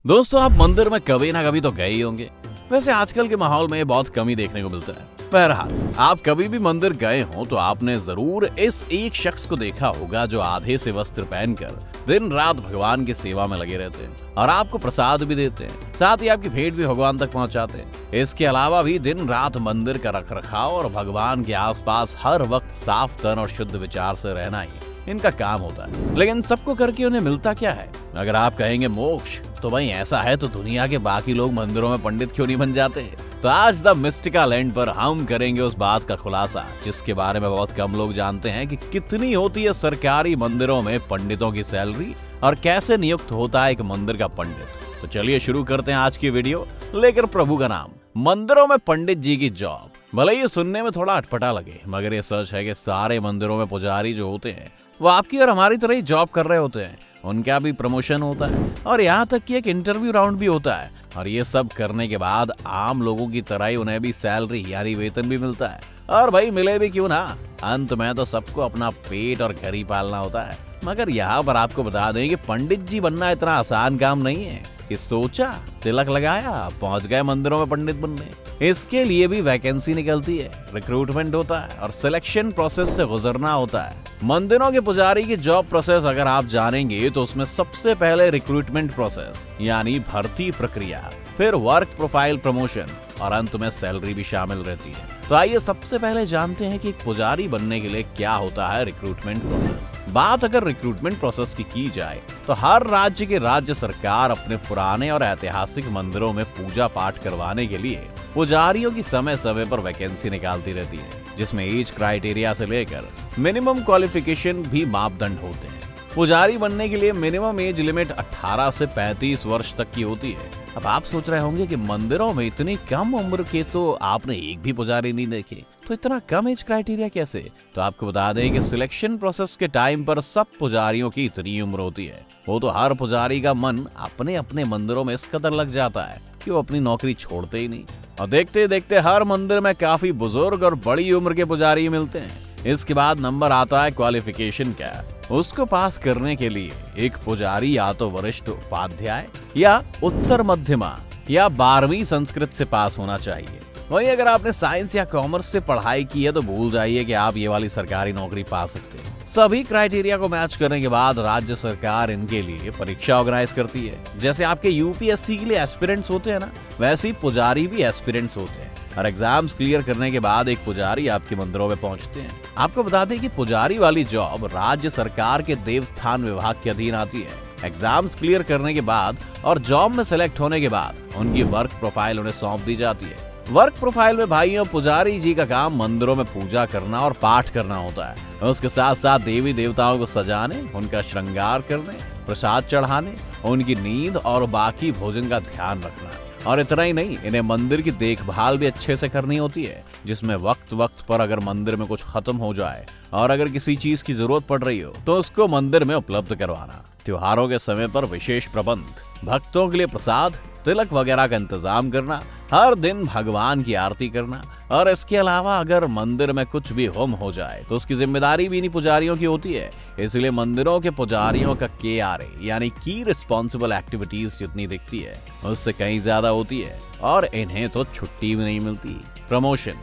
दोस्तों, आप मंदिर में कभी ना कभी तो गए ही होंगे। वैसे आजकल के माहौल में ये बहुत कम ही देखने को मिलता है। बहरहाल, आप कभी भी मंदिर गए हो तो आपने जरूर इस एक शख्स को देखा होगा जो आधे से वस्त्र पहनकर दिन रात भगवान की सेवा में लगे रहते हैं और आपको प्रसाद भी देते हैं, साथ ही आपकी भेंट भी भगवान तक पहुंचाते हैं। इसके अलावा भी दिन रात मंदिर का रखरखाव और भगवान के आसपास हर वक्त साफ तन और शुद्ध विचार से रहना ही इनका काम होता है। लेकिन सबको करके उन्हें मिलता क्या है? अगर आप कहेंगे मोक्ष, तो भाई ऐसा है तो दुनिया के बाकी लोग मंदिरों में पंडित क्यों नहीं बन जाते? तो आज द मिस्टिका लैंड पर हम करेंगे उस बात का खुलासा जिसके बारे में बहुत कम लोग जानते हैं कि कितनी होती है सरकारी मंदिरों में पंडितों की सैलरी और कैसे नियुक्त होता है एक मंदिर का पंडित। तो चलिए शुरू करते हैं आज की वीडियो। लेकर प्रभु का नाम, मंदिरों में पंडित जी की जॉब। भले ये सुनने में थोड़ा अटपटा लगे, मगर ये सच है कि सारे मंदिरों में पुजारी जो होते हैं वो आपकी और हमारी तरह ही जॉब कर रहे होते हैं। उनका भी प्रमोशन होता है और यहाँ तक कि एक इंटरव्यू राउंड भी होता है, और ये सब करने के बाद आम लोगों की तरह ही उन्हें भी सैलरी यानी वेतन भी मिलता है। और भाई मिले भी क्यों ना, अंत में तो सबको अपना पेट और घर ही पालना होता है। मगर यहाँ पर आपको बता दें कि पंडित जी बनना इतना आसान काम नहीं है कि सोचा, तिलक लगाया, पहुंच गए मंदिरों में पंडित बनने। इसके लिए भी वैकेंसी निकलती है, रिक्रूटमेंट होता है और सिलेक्शन प्रोसेस से गुजरना होता है। मंदिरों के पुजारी की जॉब प्रोसेस अगर आप जानेंगे तो उसमें सबसे पहले रिक्रूटमेंट प्रोसेस यानी भर्ती प्रक्रिया, फिर वर्क प्रोफाइल, प्रमोशन और अंत में सैलरी भी शामिल रहती है। तो आइए सबसे पहले जानते हैं कि एक पुजारी बनने के लिए क्या होता है रिक्रूटमेंट प्रोसेस। बात अगर रिक्रूटमेंट प्रोसेस की जाए तो हर राज्य की राज्य सरकार अपने पुराने और ऐतिहासिक मंदिरों में पूजा पाठ करवाने के लिए पुजारियों की समय समय पर वैकेंसी निकालती रहती है, जिसमें एज क्राइटेरिया से लेकर मिनिमम क्वालिफिकेशन भी मापदंड होते हैं। पुजारी बनने के लिए मिनिमम एज लिमिट 18 से 35 वर्ष तक की होती है। अब आप सोच रहे होंगे कि मंदिरों में इतनी कम उम्र के तो आपने एक भी पुजारी नहीं देखे, तो इतना कम एज क्राइटेरिया कैसे? तो आपको बता दें कि सिलेक्शन प्रोसेस के टाइम पर सब पुजारियों की इतनी उम्र होती है। वो तो हर पुजारी का मन अपने अपने मंदिरों में इस कदर लग जाता है कि वो अपनी नौकरी छोड़ते ही नहीं, और देखते देखते हर मंदिर में काफी बुजुर्ग और बड़ी उम्र के पुजारी मिलते हैं। इसके बाद नंबर आता है क्वालिफिकेशन का। उसको पास करने के लिए एक पुजारी या तो वरिष्ठ उपाध्याय या उत्तर मध्यमा या 12वीं संस्कृत से पास होना चाहिए। वहीं अगर आपने साइंस या कॉमर्स से पढ़ाई की है तो भूल जाइए कि आप ये वाली सरकारी नौकरी पा सकते हैं। सभी क्राइटेरिया को मैच करने के बाद राज्य सरकार इनके लिए परीक्षा ऑर्गेनाइज करती है। जैसे आपके यूपीएससी के लिए एस्पिरेंट्स होते हैं ना, वैसे ही पुजारी भी एस्पिरेंट्स होते हैं। और एग्जाम्स क्लियर करने के बाद एक पुजारी आपके मंदिरों में पहुंचते हैं। आपको बता दें कि पुजारी वाली जॉब राज्य सरकार के देवस्थान विभाग के अधीन आती है। एग्जाम्स क्लियर करने के बाद और जॉब में सेलेक्ट होने के बाद उनकी वर्क प्रोफाइल उन्हें सौंप दी जाती है। वर्क प्रोफाइल में भाइयों, पुजारी जी का काम मंदिरों में पूजा करना और पाठ करना होता है। उसके साथ साथ देवी देवताओं को सजाने, उनका श्रृंगार करने, प्रसाद चढ़ाने, उनकी नींद और बाकी भोजन का ध्यान रखना। और इतना ही नहीं, इन्हें मंदिर की देखभाल भी अच्छे से करनी होती है, जिसमें वक्त वक्त पर अगर मंदिर में कुछ खत्म हो जाए और अगर किसी चीज की जरूरत पड़ रही हो तो उसको मंदिर में उपलब्ध करवाना। त्योहारों के समय पर विशेष प्रबंध, भक्तों के लिए प्रसाद, तिलक वगैरह का इंतजाम करना, हर दिन भगवान की आरती करना, और इसके अलावा अगर मंदिर में कुछ भी होम हो जाए तो उसकी जिम्मेदारी भी इन्हीं पुजारियों की होती है। इसलिए मंदिरों के पुजारियों का KRA यानी की रिस्पॉन्सिबल एक्टिविटीज जितनी दिखती है उससे कहीं ज्यादा होती है, और इन्हें तो छुट्टी भी नहीं मिलती। प्रमोशन,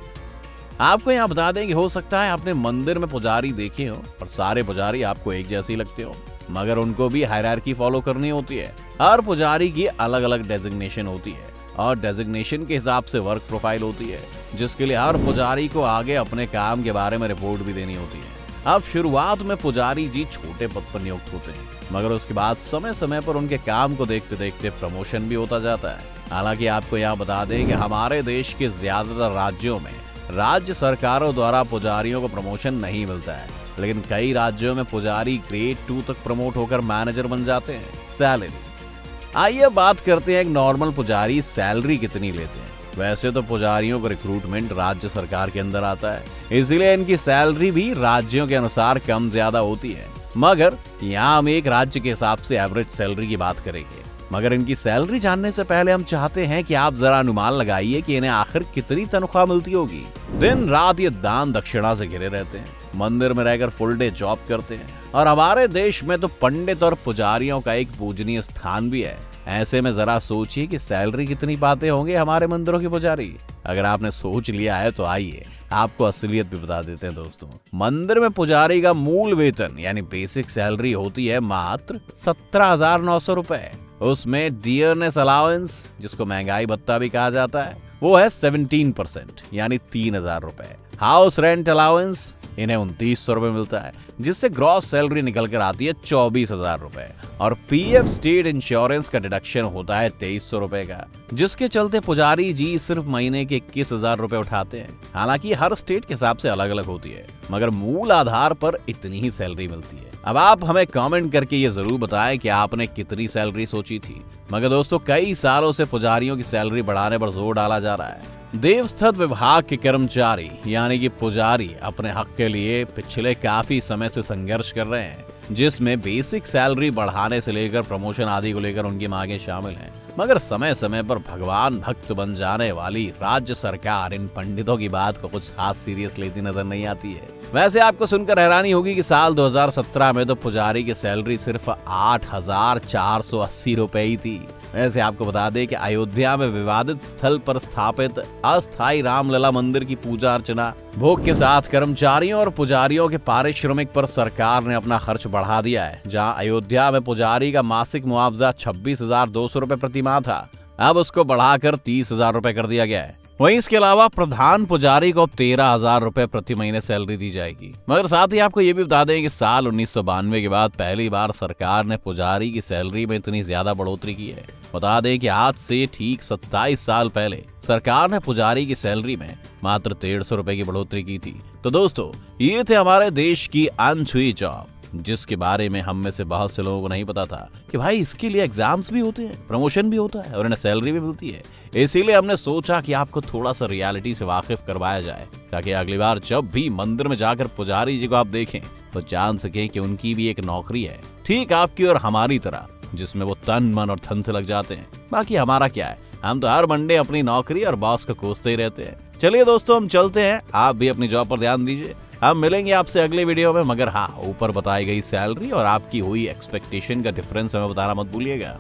आपको यहाँ बता दें कि हो सकता है आपने मंदिर में पुजारी देखे हो और सारे पुजारी आपको एक जैसे ही लगते हो, मगर उनको भी हायरार्की फॉलो करनी होती है। हर पुजारी की अलग अलग डेजिग्नेशन होती है और डेजिग्नेशन के हिसाब से वर्क प्रोफाइल होती है, जिसके लिए हर पुजारी को आगे अपने काम के बारे में रिपोर्ट भी देनी होती है। अब शुरुआत में पुजारी जी छोटे पद पर नियुक्त होते हैं, मगर उसके बाद समय समय पर उनके काम को देखते देखते प्रमोशन भी होता जाता है। हालांकि आपको यहाँ बता दें कि हमारे देश के ज्यादातर राज्यों में राज्य सरकारों द्वारा पुजारियों को प्रमोशन नहीं मिलता है, लेकिन कई राज्यों में पुजारी ग्रेड 2 तक प्रमोट होकर मैनेजर बन जाते हैं। सैलरी, आइए बात करते हैं एक नॉर्मल पुजारी सैलरी कितनी लेते हैं। वैसे तो पुजारियों का रिक्रूटमेंट राज्य सरकार के अंदर आता है, इसलिए इनकी सैलरी भी राज्यों के अनुसार कम ज्यादा होती है। मगर यहाँ हम एक राज्य के हिसाब से एवरेज सैलरी की बात करेंगे। मगर इनकी सैलरी जानने से पहले हम चाहते हैं कि आप जरा अनुमान लगाइए कि इन्हें आखिर कितनी तनख्वाह मिलती होगी। दिन रात ये दान दक्षिणा से घिरे रहते हैं, मंदिर में रहकर फुल डे जॉब करते हैं, और हमारे देश में तो पंडित और पुजारियों का एक पूजनीय स्थान भी है। ऐसे में जरा सोचिए कि सैलरी कितनी पाते होंगे हमारे मंदिरों के पुजारी। अगर आपने सोच लिया है तो आइए आपको असलियत भी बता देते हैं दोस्तों। मंदिर में पुजारी का मूल वेतन यानी बेसिक सैलरी होती है मात्र 17,900 रुपए। उसमें डियरनेस अलाउंस, जिसको महंगाई भत्ता भी कहा जाता है, वो है 17% यानी 3,000 रुपए। हाउस रेंट अलाउंस इन्हें 2,900 रुपए मिलता है, जिससे ग्रॉस सैलरी निकल कर आती है 24,000 रुपए। और पीएफ स्टेट इंश्योरेंस का डिडक्शन होता है 2,300 रुपए का, जिसके चलते पुजारी जी सिर्फ महीने के 21,000 रुपए उठाते हैं। हालांकि हर स्टेट के हिसाब से अलग अलग होती है, मगर मूल आधार पर इतनी ही सैलरी मिलती है। अब आप हमें कमेंट करके ये जरूर बताएं कि आपने कितनी सैलरी सोची थी। मगर दोस्तों, कई सालों से पुजारियों की सैलरी बढ़ाने पर जोर डाला जा रहा है। देवस्थल विभाग के कर्मचारी यानी कि पुजारी अपने हक के लिए पिछले काफी समय से संघर्ष कर रहे हैं, जिसमें बेसिक सैलरी बढ़ाने से लेकर प्रमोशन आदि को लेकर उनकी मांगे शामिल हैं। मगर समय समय पर भगवान भक्त बन जाने वाली राज्य सरकार इन पंडितों की बात को कुछ खास सीरियस लेती नजर नहीं आती है। वैसे आपको सुनकर हैरानी होगी कि साल 2017 में तो पुजारी की सैलरी सिर्फ 8,480 रुपए ही थी। वैसे आपको बता दें कि अयोध्या में विवादित स्थल पर स्थापित अस्थायी रामलला मंदिर की पूजा अर्चना भोग के साथ कर्मचारियों और पुजारियों के पारिश्रमिक पर सरकार ने अपना खर्च बढ़ा दिया है। जहां अयोध्या में पुजारी का मासिक मुआवजा 26,200 रुपए प्रति माह था, अब उसको बढ़ाकर 30,000 रुपए कर दिया गया है। वहीं इसके अलावा प्रधान पुजारी को 13,000 रुपए प्रति महीने सैलरी दी जाएगी। मगर साथ ही आपको ये भी बता दें कि साल 1992 के बाद पहली बार सरकार ने पुजारी की सैलरी में इतनी ज्यादा बढ़ोतरी की है। बता दें कि आज से ठीक 27 साल पहले सरकार ने पुजारी की सैलरी में मात्र 150 रुपए की बढ़ोतरी की थी। तो दोस्तों, ये थे हमारे देश की अनछुई जॉब, जिसके बारे में हम में से बहुत से लोगों को नहीं पता था कि भाई इसके लिए एग्जाम्स भी होते हैं, प्रमोशन भी होता है और इन्हें सैलरी भी मिलती है। इसीलिए हमने सोचा कि आपको थोड़ा सा रियलिटी से वाकिफ करवाया जाए, ताकि अगली बार जब भी मंदिर में जाकर पुजारी जी को आप देखें तो जान सकें कि उनकी भी एक नौकरी है, ठीक आपकी और हमारी तरह, जिसमें वो तन मन और धन से लग जाते हैं। बाकी हमारा क्या है, हम तो हर मंडे अपनी नौकरी और बॉस को कोसते ही रहते हैं। चलिए दोस्तों, हम चलते हैं, आप भी अपनी जॉब पर ध्यान दीजिए। हम मिलेंगे आपसे अगले वीडियो में, मगर हाँ, ऊपर बताई गई सैलरी और आपकी हुई एक्सपेक्टेशन का डिफरेंस हमें बताना मत भूलिएगा।